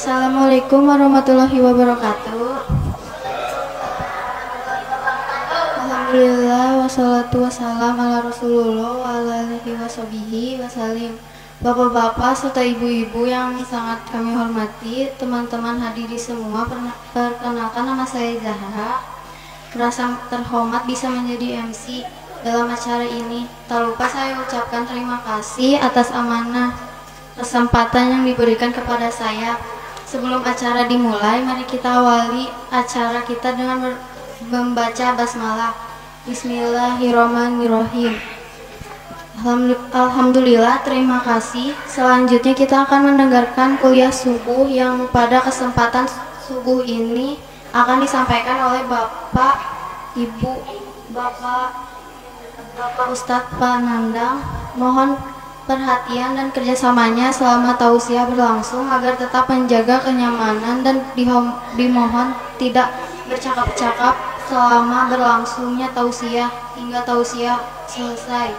Assalamualaikum warahmatullahi wabarakatuh. Alhamdulillah wassalatu wassalam ala Rasulullah wa ala alihi washabihi wasallim. Bapak-bapak serta ibu-ibu yang sangat kami hormati, teman-teman hadiri semua, perkenalkan nama saya Zahra. Merasa terhormat bisa menjadi MC dalam acara ini. Tak lupa saya ucapkan terima kasih atas amanah kesempatan yang diberikan kepada saya. Sebelum acara dimulai, mari kita awali acara kita dengan membaca basmalah. Bismillahirrahmanirrahim. Alhamdulillah, terima kasih. Selanjutnya kita akan mendengarkan kuliah subuh yang pada kesempatan subuh ini akan disampaikan oleh Bapak, Ibu, Bapak Ustadz Panandang. Mohon perhatian dan kerjasamanya selama tausiah berlangsung agar tetap menjaga kenyamanan dan dimohon tidak bercakap-cakap selama berlangsungnya tausiah hingga tausiah selesai.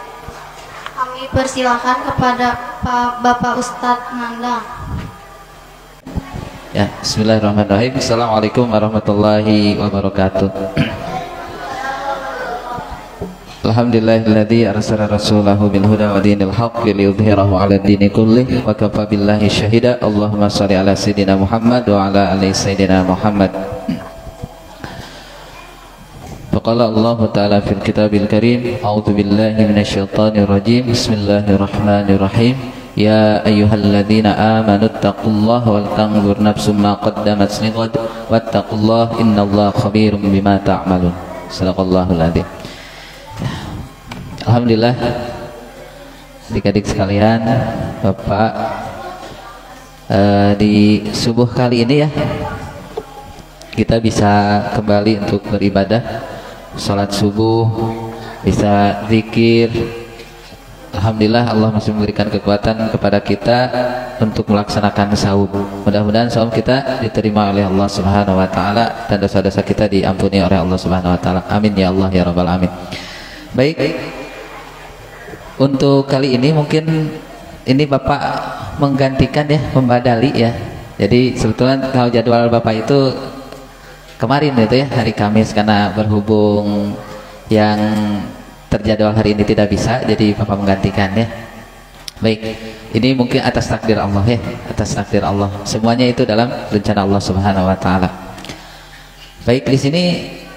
Kami persilahkan kepada Bapak Ustadz Nandang. Ya, bismillahirrahmanirrahim. Assalamualaikum warahmatullahi wabarakatuh. Alhamdulillahilladzi arsala rasulahu bil huda wa dinil haqqi liyudhhirahu 'ala dini kullih wa kafa billahi syahida. Allahumma shalli ala sayidina Muhammad wa ala ali sayidina Muhammad. Faqala Allah ta'ala fil kitabil karim, a'udzu billahi minasyaitonir rajim. Bismillahirrahmanirrahim. Ya ayyuhalladzina amanu taqullaha wal tanzur nafsum ma qaddamat lighad wattaqullaha innallaha khabirum bima ta'malun. Shadaqallahul adzim. Alhamdulillah, adik-adik sekalian, Bapak, di subuh kali ini ya kita bisa kembali untuk beribadah, sholat subuh, bisa zikir. Alhamdulillah, Allah masih memberikan kekuatan kepada kita untuk melaksanakan saum. Mudah-mudahan saum kita diterima oleh Allah Subhanahu wa taala dan dosa-dosa kita diampuni oleh Allah Subhanahu wa taala. Amin ya Allah ya rabbal alamin. Baik, untuk kali ini mungkin ini Bapak menggantikan ya pembadali ya. Jadi sebetulnya kalau jadwal Bapak itu kemarin itu ya hari Kamis, karena berhubung yang terjadwal hari ini tidak bisa, jadi Bapak menggantikan ya. Baik, ini mungkin atas takdir Allah ya, atas takdir Allah. Semuanya itu dalam rencana Allah Subhanahu wa taala. Baik, di sini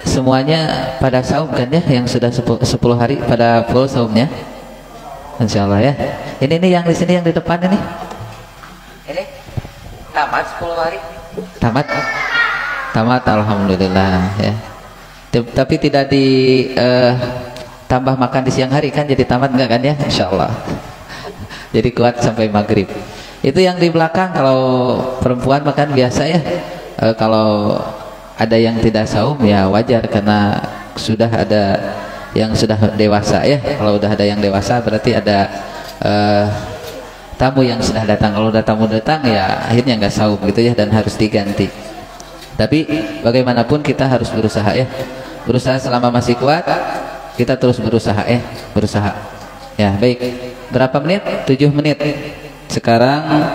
semuanya pada saum kan ya, yang sudah 10 hari pada full saumnya. Insyaallah ya. Ini yang di sini yang di depan ini. Ini tamat 10 hari. Tamat. Tamat alhamdulillah ya. Tapi tidak di tambah makan di siang hari kan, jadi tamat enggak kan ya? Insyaallah. Jadi kuat sampai maghrib. Itu yang di belakang kalau perempuan makan biasa ya. Kalau ada yang tidak saum ya wajar, karena sudah ada yang sudah dewasa ya. Kalau udah ada yang dewasa berarti ada tamu yang sudah datang. Kalau udah tamu datang ya akhirnya nggak saum gitu ya, dan harus diganti. Tapi bagaimanapun kita harus berusaha ya, berusaha selama masih kuat, kita terus berusaha ya, berusaha ya. Baik, berapa menit? 7 menit. Sekarang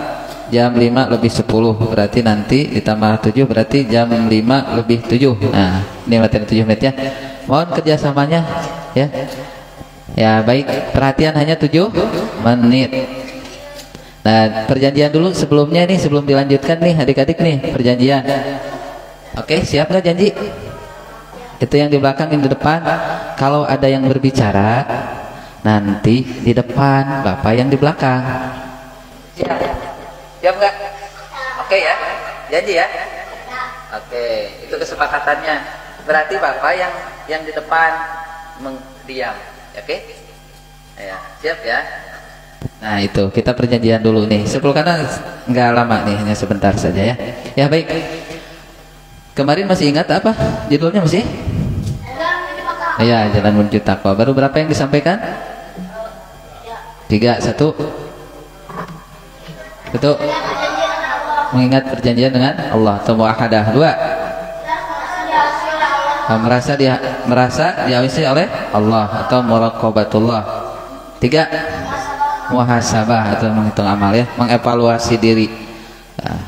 jam 5 lebih 10, berarti nanti ditambah 7 berarti jam 5 lebih 7. Nah, ini berarti 7 menit ya. Mohon kerjasamanya ya. Ya baik, perhatian hanya 7 menit. Nah, perjanjian dulu sebelumnya nih, sebelum dilanjutkan nih adik-adik nih, perjanjian. Oke, siap nggak janji? Itu yang di belakang, yang di depan. Kalau ada yang berbicara nanti di depan, Bapak yang di belakang. Siap? Siap nggak? Oke ya, janji ya. Oke, itu kesepakatannya. Berarti Bapak yang di depan diam, oke? Ya, siap ya. Nah itu kita perjanjian dulu nih. 10 karena nggak lama nih, hanya sebentar saja ya. Ya baik. Kemarin masih ingat apa judulnya masih? Ya, Jalan Menuju Takwa. Baru berapa yang disampaikan? 3, 1. Betul. Mengingat perjanjian dengan Allah. Atau muahadah. 2. Merasa diawasi oleh Allah atau muraqabatullah. 3. Muhasabah atau menghitung amal ya, mengevaluasi diri.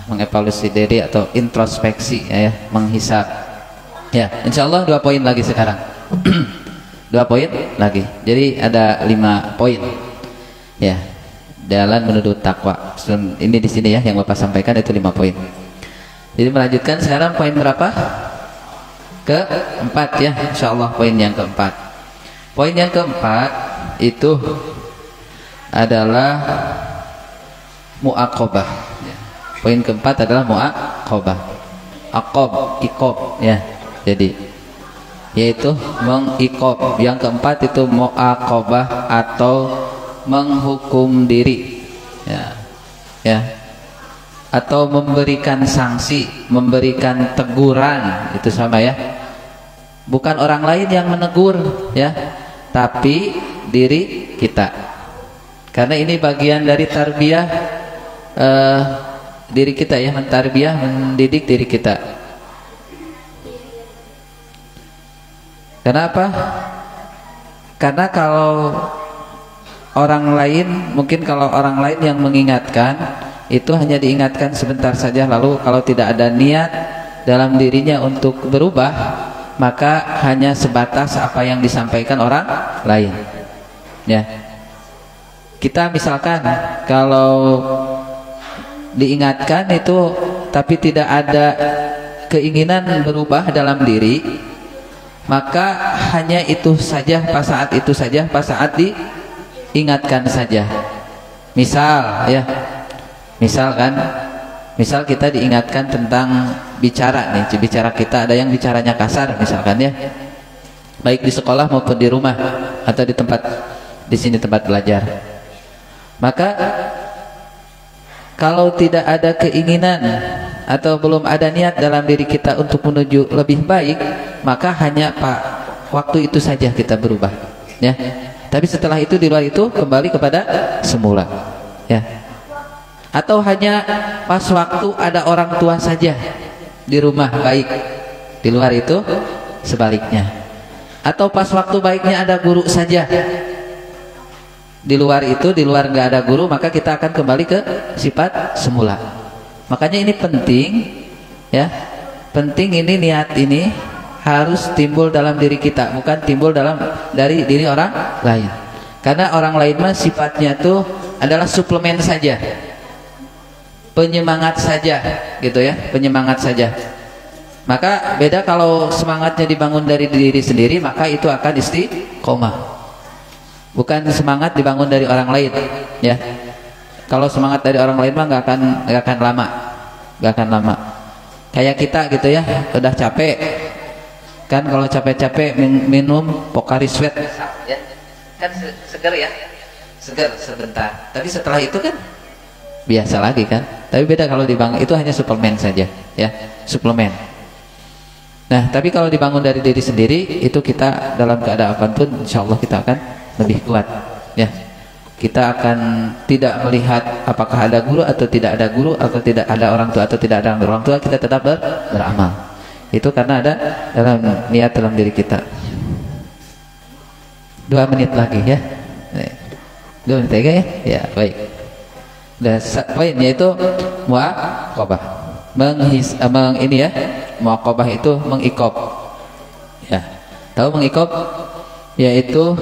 mengevaluasi diri atau introspeksi ya, menghisap. Ya, insya Allah 2 poin lagi sekarang. 2 poin lagi. Jadi ada 5 poin. Ya, jalan menuju takwa. Ini di sini ya yang Bapak sampaikan itu 5 poin. Jadi melanjutkan sekarang poin berapa? Keempat ya, insya Allah poin yang keempat. Poin yang keempat itu adalah mu'aqobah. Poin keempat adalah mu'aqobah. Ikob ya. Jadi yaitu mengikob. Yang keempat itu mu'aqobah atau menghukum diri. Ya. Atau memberikan sanksi, memberikan teguran, itu sama ya. Bukan orang lain yang menegur ya, tapi diri kita. Karena ini bagian dari tarbiyah diri kita ya, mentarbiyah, mendidik diri kita. Kenapa? Karena kalau orang lain, mungkin kalau orang lain yang mengingatkan, itu hanya diingatkan sebentar saja, lalu kalau tidak ada niat dalam dirinya untuk berubah, maka hanya sebatas apa yang disampaikan orang lain ya. Kita misalkan kalau diingatkan itu tapi tidak ada keinginan berubah dalam diri, maka hanya itu saja, pas saat itu saja, pas saat diingatkan saja. Misal ya, misal kita diingatkan tentang bicara nih, bicara kita ada yang bicaranya kasar misalkan ya, baik di sekolah maupun di rumah atau di tempat di sini tempat belajar. Maka kalau tidak ada keinginan atau belum ada niat dalam diri kita untuk menuju lebih baik, maka hanya waktu itu saja kita berubah ya. Tapi setelah itu, di luar itu kembali kepada semula ya. Atau hanya pas waktu ada orang tua saja di rumah baik, di luar itu sebaliknya. Atau pas waktu baiknya ada guru saja, di luar itu, di luar nggak ada guru, maka kita akan kembali ke sifat semula. Makanya ini penting ya, penting ini, niat ini harus timbul dalam diri kita, bukan timbul dari diri orang lain. Karena orang lain mah sifatnya tuh adalah suplemen saja, penyemangat saja gitu ya, penyemangat saja. Maka beda kalau semangatnya dibangun dari diri sendiri, maka itu akan istiqomah. Bukan semangat dibangun dari orang lain ya. Kalau semangat dari orang lain mah nggak akan lama. Kayak kita gitu ya, udah capek kan, kalau capek-capek minum Pocari Sweat ya, kan seger ya, seger sebentar, tapi setelah itu kan biasa lagi kan. Tapi beda kalau dibangun, itu hanya suplemen saja ya, suplemen. Nah, tapi kalau dibangun dari diri sendiri, itu kita dalam keadaan apapun insya Allah kita akan lebih kuat ya. Kita akan tidak melihat apakah ada guru atau tidak ada guru, atau tidak ada orang tua atau tidak ada orang tua, kita tetap beramal. Itu karena ada dalam niat dalam diri kita. 2 menit lagi ya, 2 menit lagi ya, baik. Dan poinnya itu muaqabah, ini ya, muaqabah itu mengikob ya. Tahu mengikob? Yaitu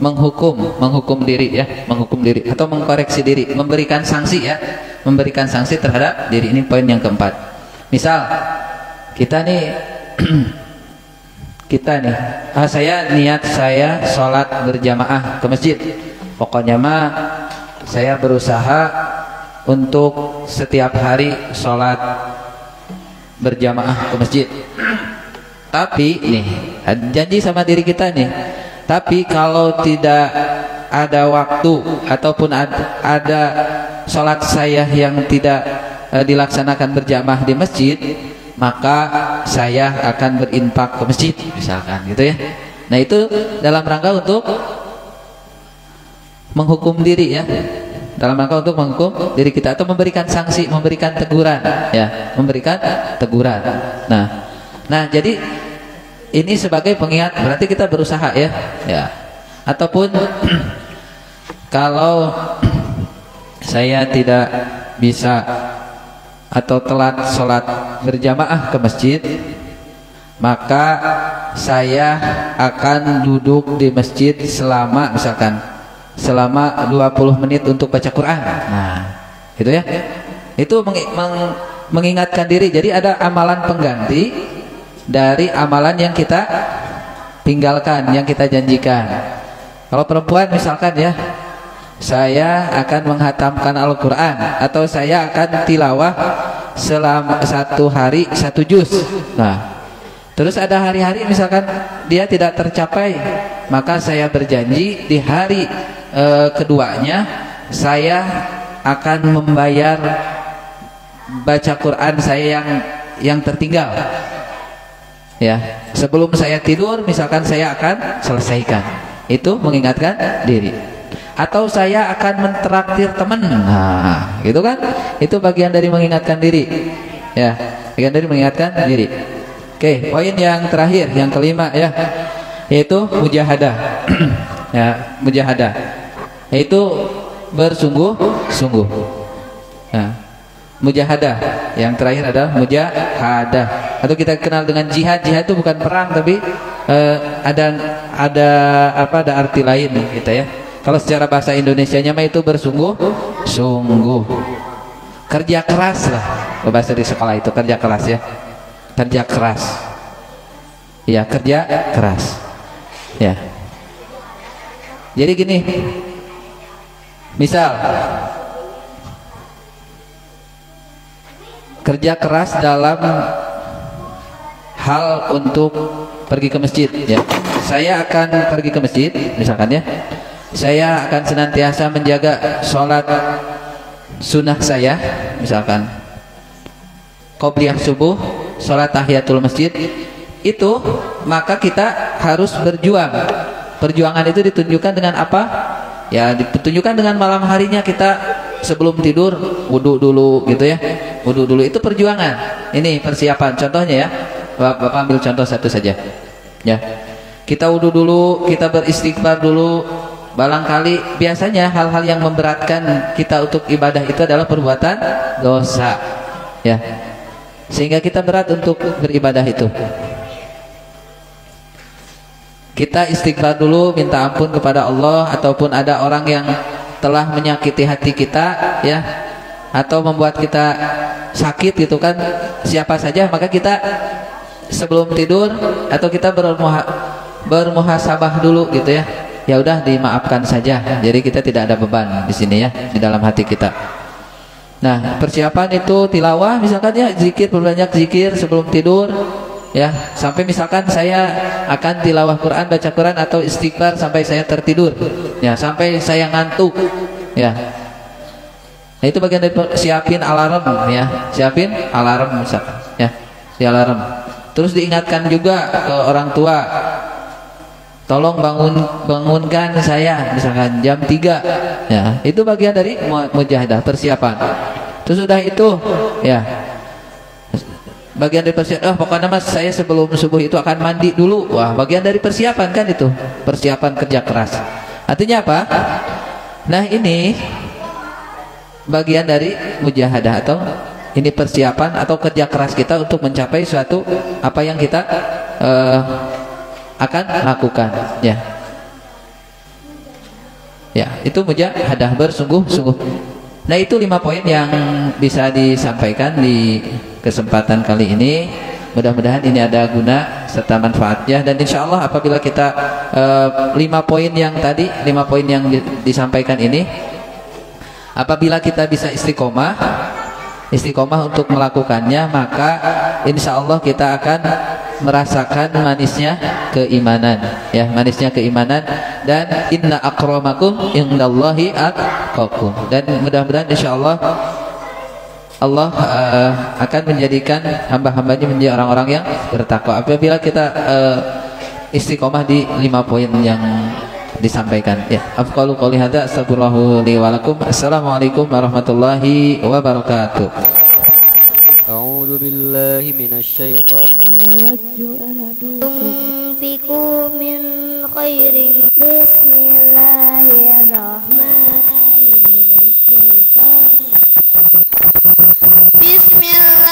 menghukum diri ya, menghukum diri atau mengkoreksi diri, memberikan sanksi ya, memberikan sanksi terhadap diri. Ini poin yang keempat. Misal kita nih saya niat saya sholat berjamaah ke masjid, pokoknya mah saya berusaha untuk setiap hari sholat berjamaah ke masjid. Tapi nih janji sama diri kita nih, tapi kalau tidak ada waktu ataupun ada sholat saya yang tidak dilaksanakan berjamaah di masjid, maka saya akan berinfak ke masjid misalkan gitu ya. Nah, itu dalam rangka untuk menghukum diri ya, dalam rangka untuk menghukum diri kita, atau memberikan sanksi, memberikan teguran ya, memberikan teguran. Nah jadi ini sebagai pengingat, berarti kita berusaha ya. Ataupun kalau saya tidak bisa atau telat sholat berjamaah ke masjid, maka saya akan duduk di masjid selama misalkan selama 20 menit untuk baca Quran. Nah, gitu ya. Itu mengingatkan diri. Jadi ada amalan pengganti dari amalan yang kita tinggalkan, yang kita janjikan. Kalau perempuan misalkan ya, saya akan menghatamkan Al-Quran atau saya akan tilawah selama 1 hari 1 juz. Nah, terus ada hari-hari misalkan dia tidak tercapai, maka saya berjanji di hari keduanya saya akan membayar baca Quran saya yang tertinggal. Ya, sebelum saya tidur misalkan saya akan selesaikan. Itu mengingatkan diri. Atau saya akan mentraktir teman. Nah, gitu kan? Itu bagian dari mengingatkan diri. Ya, bagian dari mengingatkan diri. Oke, poin yang terakhir, yang kelima ya, yaitu mujahadah. Ya, mujahadah. Yaitu bersungguh-sungguh. Nah, mujahadah. Yang terakhir adalah mujahadah. Atau kita kenal dengan jihad. Jihad itu bukan perang, tapi ada arti lain gitu ya. Kalau secara bahasa Indonesianya mah itu bersungguh-sungguh. Kerja keras lah. Bahasa di sekolah itu kerja keras ya. Kerja keras. Ya, kerja keras. Ya. Jadi gini. Misal kerja keras dalam hal untuk pergi ke masjid ya. Saya akan pergi ke masjid misalkan ya. Saya akan senantiasa menjaga sholat sunnah saya, misalkan qobliyah subuh, sholat tahiyatul masjid. Itu maka kita harus berjuang. Perjuangan itu ditunjukkan dengan apa? Ya, ditunjukkan dengan malam harinya kita sebelum tidur wudhu dulu gitu ya. Wudhu dulu itu perjuangan. Ini persiapan. Contohnya ya, Bapak ambil contoh satu saja. Ya, kita wudhu dulu, kita beristighfar dulu. Barangkali biasanya hal-hal yang memberatkan kita untuk ibadah itu adalah perbuatan dosa, ya, sehingga kita berat untuk beribadah itu. Kita istighfar dulu, minta ampun kepada Allah, ataupun ada orang yang telah menyakiti hati kita, ya, atau membuat kita sakit gitu kan, siapa saja, maka kita sebelum tidur atau kita bermuhasabah dulu gitu ya. Ya udah dimaafkan saja. Jadi kita tidak ada beban di sini ya, di dalam hati kita. Nah, persiapan itu tilawah misalkan ya, zikir, perbanyak zikir sebelum tidur ya. Sampai misalkan saya akan tilawah Quran, baca Quran atau istighfar sampai saya tertidur. Ya, sampai saya ngantuk ya. Nah, itu bagian dari siapin alarm ya. Siapin alarm misalkan ya. Si alarm. Terus diingatkan juga ke orang tua, tolong bangunkan saya misalkan jam 3 ya. Itu bagian dari mujahadah, persiapan. Terus sudah itu ya, bagian dari persiapan. Pokoknya mas saya sebelum subuh itu akan mandi dulu. Wah, bagian dari persiapan kan itu. Persiapan kerja keras. Artinya apa? Nah, ini bagian dari mujahadah, atau ini persiapan atau kerja keras kita untuk mencapai suatu apa yang kita akan lakukan ya. Ya, itu mujahadah, bersungguh-sungguh. Nah, itu 5 poin yang bisa disampaikan di kesempatan kali ini. Mudah-mudahan ini ada guna serta manfaatnya, dan insya Allah apabila kita 5 poin yang tadi, 5 poin yang disampaikan ini, apabila kita bisa istiqomah untuk melakukannya, maka insya Allah kita akan merasakan manisnya keimanan ya, manisnya keimanan. Dan inna akramakum indallahi atqakum. Dan mudah-mudahan insyaallah Allah akan menjadikan hamba-hambanya menjadi orang-orang yang bertakwa apabila kita istiqomah di 5 poin yang disampaikan ya. Afqalu qouli hadza astaghfirullah li wa lakum. Assalamualaikum warahmatullahi wabarakatuh. A'udzu billahi minasy syaithan. Tunfiqu min khairin. Bismillahirrahmanirrahim. Bismillah.